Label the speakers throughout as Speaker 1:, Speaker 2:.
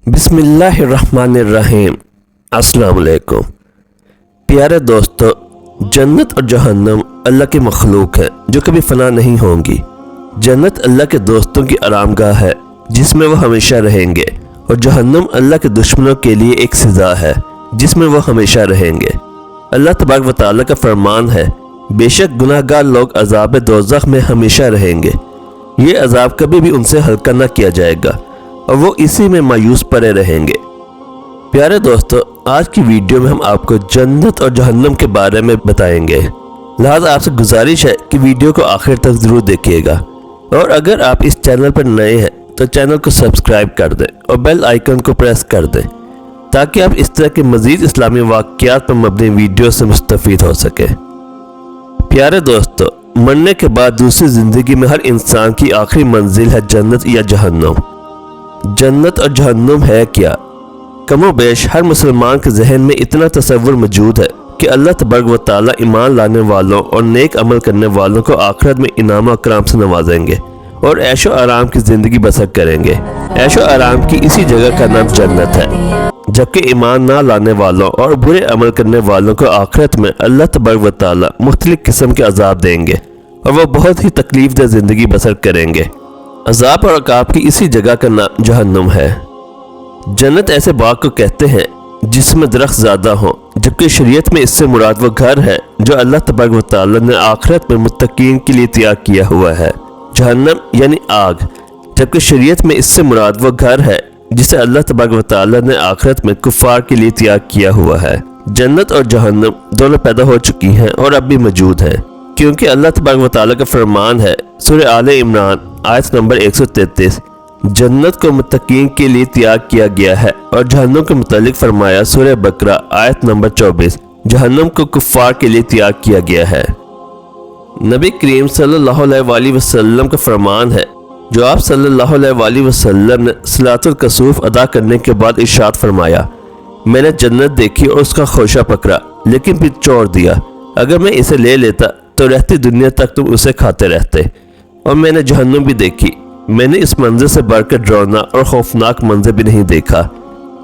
Speaker 1: बिस्मिल्लाहिर्रहमानिर्रहीम। अस्सलाम वालेकुम। प्यारे दोस्तों, जन्नत और जहन्नम अल्लाह की मखलूक है जो कभी फना नहीं होंगी। जन्नत अल्लाह के दोस्तों की आरामगाह है जिसमें वो हमेशा रहेंगे, और जहन्नम अल्लाह के दुश्मनों के लिए एक सज़ा है जिसमें वो हमेशा रहेंगे। अल्लाह तबारक व तआला का फरमान है, बेशक गुनाहगार लोग अज़ाब दोज़ख में हमेशा रहेंगे। ये अज़ाब कभी भी उनसे हल्का न किया जाएगा और वो इसी में मायूस पड़े रहेंगे। प्यारे दोस्तों, आज की वीडियो में हम आपको जन्नत और जहन्नम के बारे में बताएंगे। लिहाजा आपसे गुजारिश है कि वीडियो को आखिर तक ज़रूर देखिएगा, और अगर आप इस चैनल पर नए हैं तो चैनल को सब्सक्राइब कर दें और बेल आइकन को प्रेस कर दें ताकि आप इस तरह के मज़ीद इस्लामी वाक़यात पर मबनी वीडियो से मुस्तफ़ीद हो सके। प्यारे दोस्तों, मरने के बाद दूसरी ज़िंदगी में हर इंसान की आखिरी मंजिल है जन्नत या जहन्नम। जन्नत और जहन्नुम है क्या? कमोबेश हर मुसलमान के जहन में इतना तसव्वुर मौजूद है कि अल्लाह तबारक व तआला ईमान लाने वालों और नेक अमल करने वालों को आखिरत में इनाम और इकराम से नवाजेंगे और ऐशो आराम की ज़िंदगी बसर करेंगे। ऐशो आराम की इसी जगह का नाम जन्नत है, जबकि ईमान ना लाने वालों और बुरे अमल करने वालों को आखिरत में अल्लाह तबारक व तआला मुख्तलिफ किस्म के अजाब देंगे और वह बहुत ही तकलीफदेह ज़िंदगी बसर करेंगे। अजाब और अकाब की इसी जगह का नाम जहन्नुम है। जन्नत ऐसे बाग को कहते हैं जिसमें दरख्त ज़्यादा हो, जबकि शरीयत में इससे मुराद वो घर है जो अल्लाह तबारक व तआला ने आखिरत में मुत्तकीन के लिए तैयार किया हुआ है। जहन्नम यानी आग, जबकि शरीयत में इससे मुराद वो घर है जिसे अल्लाह तबारक व तआला ने आखिरत में कुफ़ार के लिए तैयार किया हुआ है। जन्नत और जहन्नम दोनों पैदा हो चुकी हैं और अब भी मौजूद हैं, क्योंकि अल्लाह तबारक व तआला का फरमान है सूरह आले इमरान आयत नंबर 133, जन्नत को मुत्तकीन के लिए तैयार किया गया है, और जहन्नम के मुतालिक फरमाया सूरह बकरा आयत नंबर 24, जहन्नम को कुफ़ार के लिए तैयार किया गया है। नबी करीम सल्लल्लाहु अलैहि वसल्लम का फरमान है, जो आप सल्लल्लाहु अलैहि वसल्लम ने सलातुल कसूफ अदा करने के बाद इरशाद फरमाया, मैंने जन्नत देखी और उसका खोशा पकड़ा, लेकिन फिर छोड़ दिया। अगर मैं इसे ले लेता तो रहती दुनिया तक तुम उसे खाते रहते। और मैंने जहन्नुम भी देखी, मैंने इस मंजर से बढ़कर डरावना और खौफनाक मंजर भी नहीं देखा।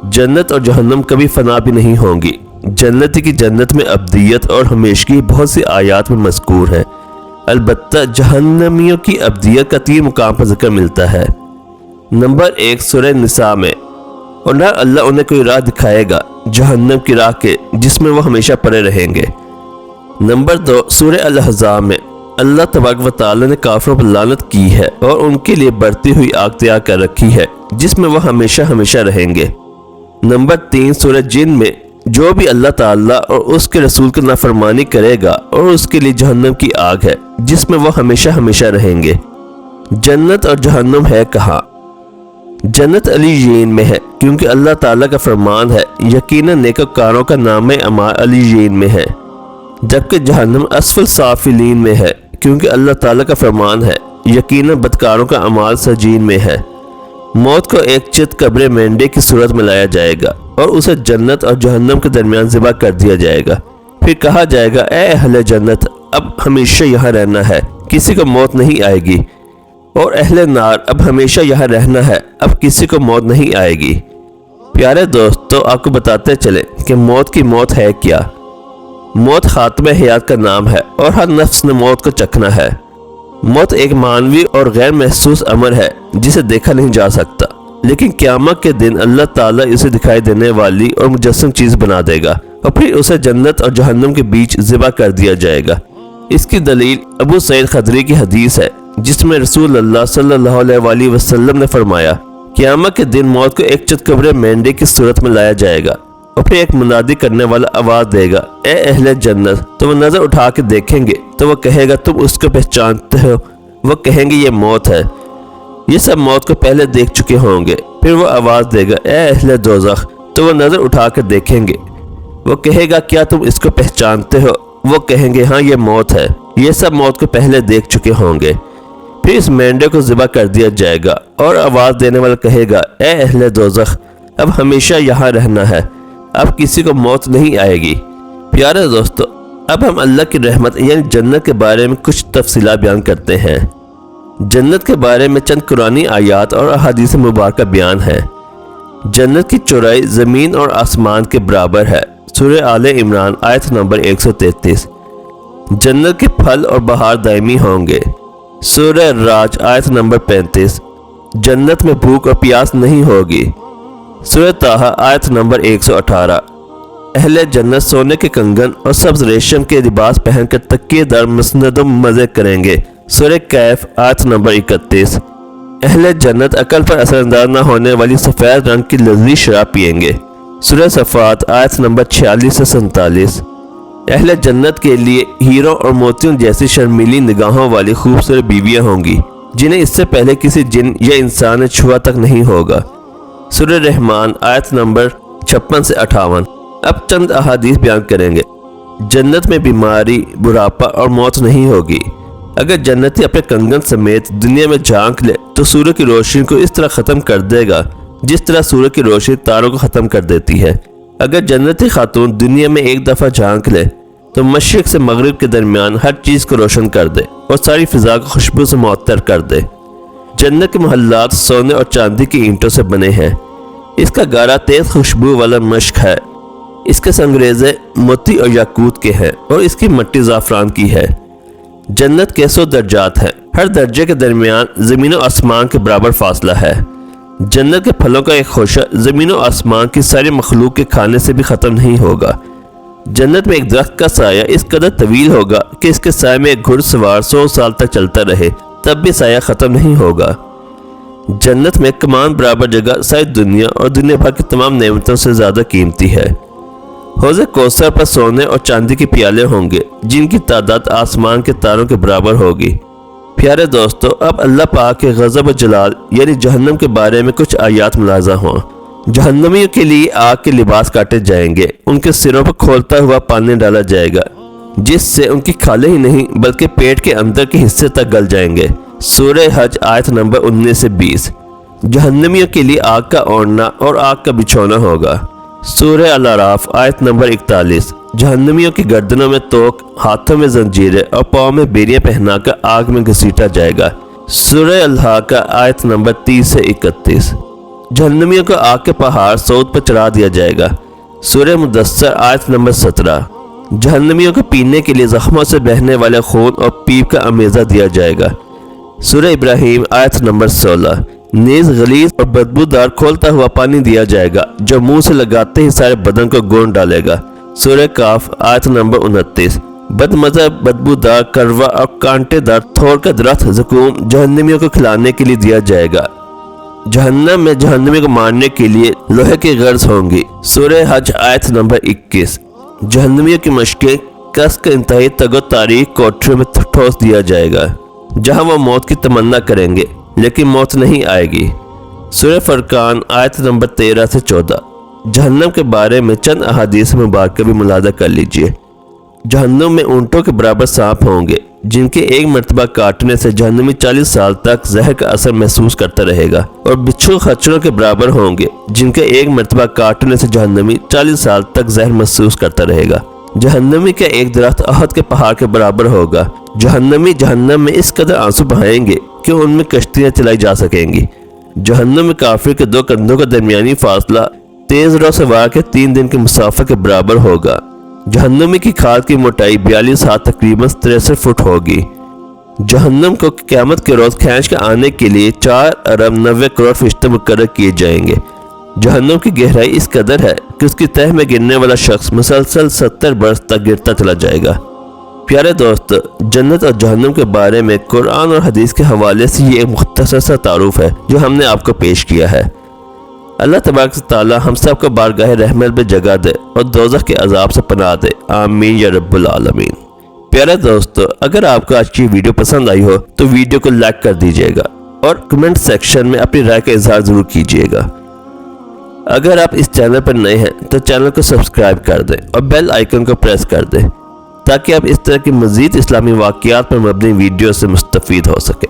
Speaker 1: जन्नत और जहन्नुम कभी फना भी नहीं होंगी। जन्नती की जन्नत में अब्दियत और हमेशगी बहुत सी आयात में मज़कूर है। अलबत्ता जहन्नमियों की अब्दियत का 3 मुकाम पर जिक्र मिलता है। नंबर 1 सूरह निसा में, और न अल्लाह उन्हें कोई राह दिखाएगा जहन्नम की राह के जिसमें वो हमेशा पड़े रहेंगे। नंबर 2 सूरह अल अहज़ाब में, अल्लाह तबारक व तआला ने काफिरों पर लानत की है और उनके लिए बढ़ती हुई आग तैयार कर रखी है जिसमें वह हमेशा हमेशा रहेंगे। नंबर 3 सूरह जिन में, जो भी अल्लाह ताला और उसके रसूल की नाफरमानी करेगा और उसके लिए जहन्नम की आग है जिसमें वह हमेशा हमेशा रहेंगे। जन्नत और जहन्नम है कहाँ? जन्नत अलीयीन में है, क्योंकि अल्लाह ताला का फरमान है, यकीनन नेकोकारों का नाम अमाल अलीयीन में है। जबकि जहन्नम असफल साफिलीन में है, क्योंकि अल्लाह ताला का फरमान है, यकीनन बदकारों का अमाल सजीन में है। मौत को एक चित कब्र मेंढे की सूरत में लाया जाएगा और उसे जन्नत और जहन्नम के दरमियान ज़िबा कर दिया जाएगा। फिर कहा जाएगा, ए अहले जन्नत, अब हमेशा यहाँ रहना है, किसी को मौत नहीं आएगी, और अहले नार, अब हमेशा यहाँ रहना है, अब किसी को मौत नहीं आएगी। प्यारे दोस्तों, आपको बताते चले कि मौत की मौत है क्या। मौत खात्मे हयात का नाम है और हर नफ्स ने मौत को चखना है। मौत एक मानवी और गैर महसूस अमर है जिसे देखा नहीं जा सकता, लेकिन क़यामत के दिन अल्लाह ताला इसे दिखाई देने वाली और मुजस्सम चीज़ बना देगा और फिर उसे जन्नत और जहन्नम के बीच ज़िबा कर दिया जाएगा। इसकी दलील अबू सईद खदरी की हदीस है, जिसमें रसूल अल्लाह सल्लल्लाहु अलैहि वसल्लम ने फरमाया, क़यामत के दिन मौत को एक चतकब्र मेंढे की सूरत में लाया जाएगा और फिर एक मुनादी करने वाला आवाज़ देगा, ए अहले जन्नत। तो वह नज़र उठा के देखेंगे तो वह कहेगा, तुम उसको पहचानते हो? वह कहेंगे, ये मौत है। ये सब मौत को पहले देख चुके होंगे। फिर वह आवाज़ देगा, ए अहले दोज़ख। तो वह नज़र उठा कर देखेंगे। वह कहेगा, क्या तुम इसको पहचानते हो? वो कहेंगे, हाँ, ये मौत है। ये सब मौत को पहले देख चुके होंगे। फिर इस मेंढे को ज़िबा कर दिया जाएगा और आवाज़ देने वाला कहेगा, ए अहले दोज़ख, अब हमेशा यहाँ रहना है, अब किसी को मौत नहीं आएगी। प्यारे दोस्तों, अब हम अल्लाह की रहमत यानी जन्नत के बारे में कुछ तफसीलात बयान करते हैं। जन्नत के बारे में चंद कुरानी आयात और अहादीस मुबारक बयान है। جنت کی چوڑائی زمین اور آسمان کے برابر ہے۔ سورہ آل عمران آیت نمبر 133۔ جنت کے پھل اور بہار دائمی ہوں گے۔ سورہ راج آیت نمبر 35۔ جنت میں بھوک اور پیاس نہیں ہوگی۔ سورہ طٰہٰ آیت نمبر 118۔ اہل جنت سونے کے کنگن اور سبز ریشم کے لباس پہن کر تکیے دار مسند و مزے کریں گے۔ سورہ کہف آیت نمبر 31۔ اہل جنت عقل پر اثر انداز نہ ہونے والی سفید رنگ کی لذیذ شراب پئیں گے۔ سورہ صفات آیت نمبر 46 سے 47۔ اہل جنت کے لیے ہیروں اور موتیوں جیسی شرمیلی نگاہوں والی خوبصورت بیویاں ہوں گی جنہیں اس سے پہلے کسی جن یا انسان نے چھوا تک نہیں ہوگا۔ سورہ رحمان آیت نمبر 56 سے 58۔ اب چند احادیث بیان کریں گے۔ جنت میں بیماری، بڑھاپا اور موت نہیں ہوگی۔ اگر جنتی اپنے کنگن سمیت دنیا میں جھانک لے تو سورج کی روشنی کو اس طرح ختم کر دے گا جس طرح سورج کی روشنی تاروں کو ختم کر دیتی ہے۔ اگر جنتی خاتون دنیا میں ایک دفعہ جھانک لے تو مشرق سے مغرب کے درمیان ہر چیز کو روشن کر دے اور ساری فضا کو خوشبو سے معطر کر دے۔ جنت کے محلات سونے اور چاندی کی اینٹوں سے بنے ہیں۔ اس کا گارا تیز خوشبو والا مشک ہے۔ اس کے سنگریزے موتی اور یاقوت کے ہیں اور اس کی مٹی زعفران کی ہے۔ جنت کے 100 درجات ہیں۔ ہر درجے کے درمیان زمین و آسمان کے برابر فاصلہ ہے۔ جنت کے پھلوں کا ایک خوشہ زمین و آسمان کی ساری مخلوق کے کھانے سے بھی ختم نہیں ہوگا۔ جنت میں ایک درخت کا سایہ اس قدر طویل ہوگا کہ اس کے سائے میں ایک گھڑ سوار 100 سال تک چلتا رہے تب بھی سایہ ختم نہیں ہوگا۔ جنت میں کمان برابر جگہ ساری دنیا اور دنیا بھر کی تمام نعمتوں سے زیادہ قیمتی ہے۔ حوض کوثر پر سونے اور چاندی کے پیالے ہوں گے جن کی تعداد آسمان کے تاروں کے برابر ہوگی۔ پیارے دوستو، اب اللہ پاک کے غضب و جلال یعنی جہنم کے بارے میں کچھ آیات ملاحظہ ہوں۔ جہنمیوں کے لیے آگ کے لباس کاٹے جائیں گے، ان کے سروں پر کھولتا ہوا پانی ڈالا جائے گا جس سے ان کی کھالیں ہی نہیں بلکہ پیٹ کے اندر کے حصے تک گل جائیں گے۔ سورہ حج آیت نمبر 19 سے 20۔ جہنمیوں کے لیے آگ کا اوڑھنا اور آگ کا بچھونا ہوگا۔ سورہ الاعراف آیت نمبر 41۔ جہنمیوں کی گردنوں میں توق، ہاتھوں میں زنجیریں اور پاؤں میں بیریاں پہنا کر آگ میں گھسیٹا جائے گا۔ سورہ الحاقہ آیت نمبر 30 سے 31۔ جہنمیوں کو آگ کے پہاڑ صعود پر چڑھا دیا جائے گا۔ سورہ مدثر آیت نمبر 17۔ جہنمیوں کو پینے کے لیے زخموں سے بہنے والے خون اور پیپ کا امیزہ دیا جائے گا۔ سورہ ابراہیم آیت نمبر 16۔ نیز غلیظ اور بدبودار کھولتا ہوا پانی دیا جائے گا جو منہ سے لگاتے ہی سارے بدن کو گون ڈالے گا۔ سورہ کاف آیت نمبر 29۔ بدمزہ، بدبودار، کروا اور کانٹے دار تھور کا درخت زقوم جہنمیوں کو کھلانے کے لیے دیا جائے گا۔ جہنم میں جہنمی کو مارنے کے لیے لوہے کی غرض ہوں گی۔ سورہ حج آیت نمبر 21۔ جہنمیوں کی مشقیں کس کے انتہائی تگ و تاریخ کوٹھریوں میں ٹھوس دیا جائے گا جہاں وہ موت کی تمنا کریں گے لیکن موت نہیں آئے گی۔ سورہ فرقان آیت نمبر 13 سے 14۔ جہنم کے بارے میں چند احادیث مبارکہ بھی ملاحظہ کر لیجئے۔ جہنم میں اونٹوں کے برابر سانپ ہوں گے جن کے ایک مرتبہ کاٹنے سے جہنمی 40 سال تک زہر کا اثر محسوس کرتا رہے گا، اور بچھو خچروں کے برابر ہوں گے جن کے ایک مرتبہ کاٹنے سے جہنمی 40 سال تک زہر محسوس کرتا رہے گا۔ جہنمی کا ایک درخت احد کے پہاڑ کے برابر ہوگا۔ جہنمی جہنم میں اس قدر آنسو بہائیں گے کہ ان میں کشتیاں چلائی جا سکیں گی۔ جہنم میں کافر کے 2 کندھوں کا درمیانی فاصلہ تیز رو سوار کے 3 دن کے مسافر کے برابر ہوگا۔ جہنمی کی کھال کی موٹائی 42 ہاتھ تقریباً 63 فٹ ہوگی۔ جہنم کو قیامت کے روز کھینچ کے آنے کے لیے 4 ارب 90 کروڑ فرشتے مقرر کیے جائیں گے۔ جہنم کی گہرائی اس قدر ہے کہ اس کی تہ میں گرنے والا شخص مسلسل 70 برس تک گرتا چلا جائے گا۔ پیارے دوست، جنت اور جہنم کے بارے میں قرآن اور حدیث کے حوالے سے یہ ایک مختصر سا تعارف ہے جو ہم نے آپ کو پیش کیا ہے۔ اللہ تبارک و تعالی ہم سب کو بارگاہ رحمت میں جگہ دے اور دوزخ کے عذاب سے پناہ دے، آمین یا رب العالمین۔ پیارے دوستو، اگر آپ کو آج کی ویڈیو پسند آئی ہو تو ویڈیو کو لائک کر دیجئے گا اور کمنٹ سیکشن میں اپنی رائے کا اظہار ضرور کیجئے گا۔ اگر آپ اس چینل پر نئے ہیں تو چینل کو سبسکرائب کر دیں اور بیل آئیکن کو پریس کر دیں تاکہ آپ اس طرح کی مزید اسلامی واقعات پر مبنی ویڈیو سے مستفید ہو سکیں۔